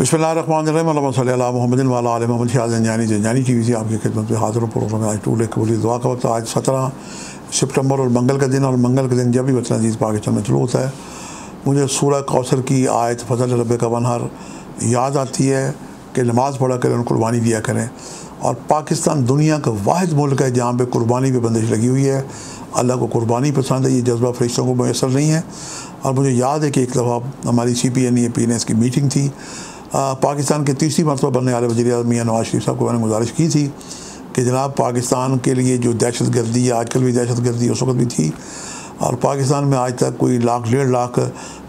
बिस्मिल्लाहिर्रहमानिर्रहीम अल्लाहुम्मा सल्ली अला मुहम्मदिन व अला आलि मुहम्मद। ज़ंजानी टीवी से आपकी खिदमत में हाज़िर हूँ। प्रोग्राम आज टूले कबूली दुआ का वक्त। आज 17 सितंबर और मंगल का दिन, और मंगल के दिन जब भी वतन अज़ीज़ पाकिस्तान में शुरू होता है, मुझे सूरह कौसर की आयत फ़ज़ल रब्बिका वन्हर याद आती है कि नमाज़ पढ़ा करें और कुर्बानी दिया करें। और पाकिस्तान दुनिया का वाहिद मुल्क है जहाँ पे कुर्बानी पे बंदिश लगी हुई है। अल्लाह को कुर्बानी पसंद है, ये जज्बा फरिश्तों को मैसर नहीं है। और मुझे याद है कि एक दफ़ा हमारी CPNA की मीटिंग थी। पाकिस्तान के तीसरी मरतबा बनने वाले वज़ीर-ए-आज़म मियां नवाज़ शरीफ साहब को मैंने गुजारिश की थी कि जनाब पाकिस्तान के लिए जो दहशत गर्दी है, आजकल भी दहशत गर्दी उस वक्त भी थी, और पाकिस्तान में आज तक कोई लाख डेढ़ लाख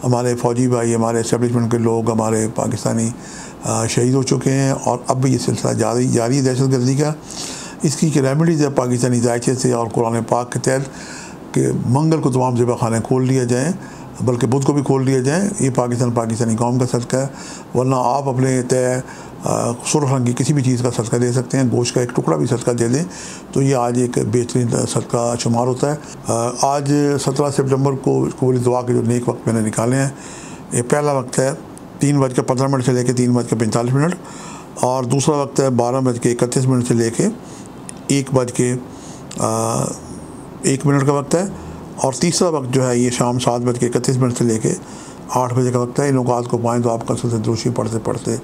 हमारे फ़ौजी भाई, हमारे एस्टेब्लिशमेंट के लोग, हमारे पाकिस्तानी शहीद हो चुके हैं, और अब भी ये सिलसिला जारी है दहशत गर्दी का। इसकी एक रेमेडीज़ है पाकिस्तानी ज़ायचे से और कुरान पाक के तहत कि मंगल को तमाम ज़िबा खाने खोल लिए जाएँ, बल्कि बुध को भी खोल दिया जाए। ये पाकिस्तानी कौम का सदका है। वरना आप अपने तय सुर्ख रंग की किसी भी चीज़ का सदका दे सकते हैं। गोश्त का एक टुकड़ा भी सदका दे दें तो ये आज एक बेहतरीन सदका शुमार होता है। आज 17 सितंबर को कबूली दुआ के जो नेक वक्त मैंने निकाले हैं, ये पहला वक्त है 3:15 से लेकर 3:45, और दूसरा वक्त है 12:31 से लेकर 1:01 का वक्त है, और तीसरा वक्त जो है ये शाम 7:31 से लेके 8 बजे का वक्त है। इन औकात को पाएँ तो आप कसरत दुरूशी पढ़ते पढ़ते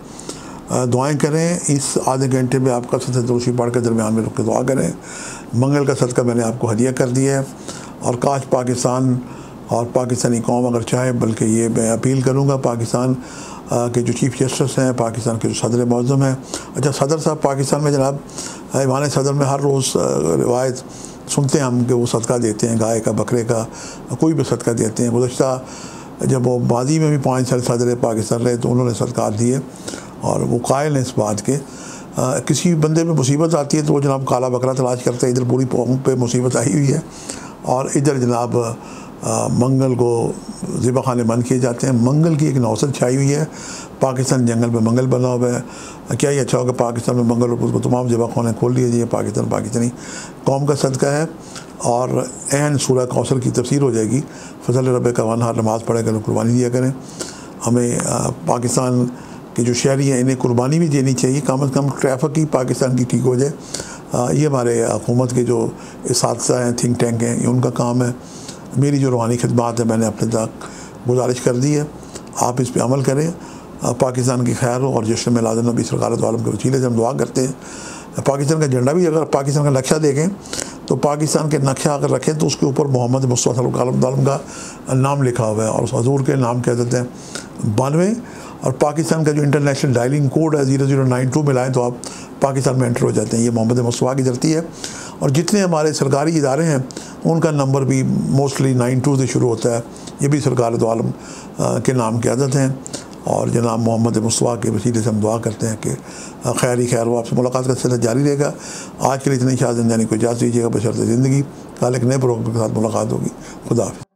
दुआएं करें। इस आधे घंटे में आप कसरत दुरूशी पढ़ के दरमियान में रुक के दुआ करें। मंगल का सदका मैंने आपको हदिया कर दिया है, और काश पाकिस्तान और पाकिस्तानी कौम अगर चाहे, बल्कि ये मैं अपील करूँगा पाकिस्तान के जो चीफ़ जस्टिस हैं, पाकिस्तान के जो सदर मौज़म हैं। अच्छा, सदर साहब पाकिस्तान में जनाब ईवान सदर में हर रोज़ रिवायत सुनते हैं हम कि वो सदका देते हैं, गाय का, बकरे का, कोई भी सदका देते हैं। गुज़श्ता जब वो माजी में भी 5 साल सदर पाकिस्तान रहे तो उन्होंने सदका दिए, और वो कायल हैं इस बात के। किसी बंदे में मुसीबत आती है तो वो जनाब काला बकरा तलाश करते हैं। इधर पूरी कौम पे मुसीबत आई हुई है, और इधर जनाब मंगल को ज़िबा खाने बंद किए जाते हैं। मंगल की एक नौसत छाई हुई है। पाकिस्तान जंगल में मंगल बना हुआ है। क्या ही अच्छा होगा पाकिस्तान में मंगल और उसको तमाम ज़िबा खाने खोल दिए जाइए। पाकिस्तानी कौम का सदका है, और एहन सूरह कौसर की तफसीर हो जाएगी। फ़ज़ल रब्बिका वन्हर, नमाज़ पढ़े करें, कुर्बानी दिया करें। हमें पाकिस्तान के जो शहरी हैं इन्हें कुर्बानी भी देनी चाहिए। कम अज़ कम ट्रैफिक ही पाकिस्तान की ठीक हो जाए। ये हमारे हुकूमत के जो इसातिज़ा हैं, थिंक टैंक हैं, ये उनका काम है। मेरी जो रूहानी खिदमात है मैंने अपने तक गुजारिश कर दी है, आप इस पर अमल करें। पाकिस्तान की खैर हो, और जश्न मिलाद नबी सरकार दो आलम के वसीले से हम दुआ करते हैं। पाकिस्तान का झंडा भी, अगर पाकिस्तान का नक्शा देखें तो पाकिस्तान के नक्शा अगर रखें तो उसके ऊपर मोहम्मद मुस्तफ़ा सल्लल्लाहु अलैहि वसल्लम का नाम लिखा हुआ है, और उस हजूर के नाम कह देते हैं 92। और पाकिस्तान का जो इंटरनेशनल डायलिंग कोड है 0092 मिलाएँ तो आप पाकिस्तान में एंटर हो जाते हैं। ये मोहम्मद मुस्तफ़ा की धरती है, और जितने हमारे सरकारी इदारे हैं उनका नंबर भी मोस्टली 92 से शुरू होता है। ये भी सरकार दो आलम के नाम की आदत हैं, और जनाब मोहम्मद मुस्तफ़ा के वसीले से हम दुआ करते हैं कि खैर ही खैर हो। आपसे मुलाकात का सिलसिला जारी रहेगा। आज के लिए इतनी ज़ंजानी को इजाज़त दीजिएगा, बशर्ते ज़िंदगी। कल एक नए प्रोग्राम के साथ मुलाकात होगी। खुदा हाफ़िज़।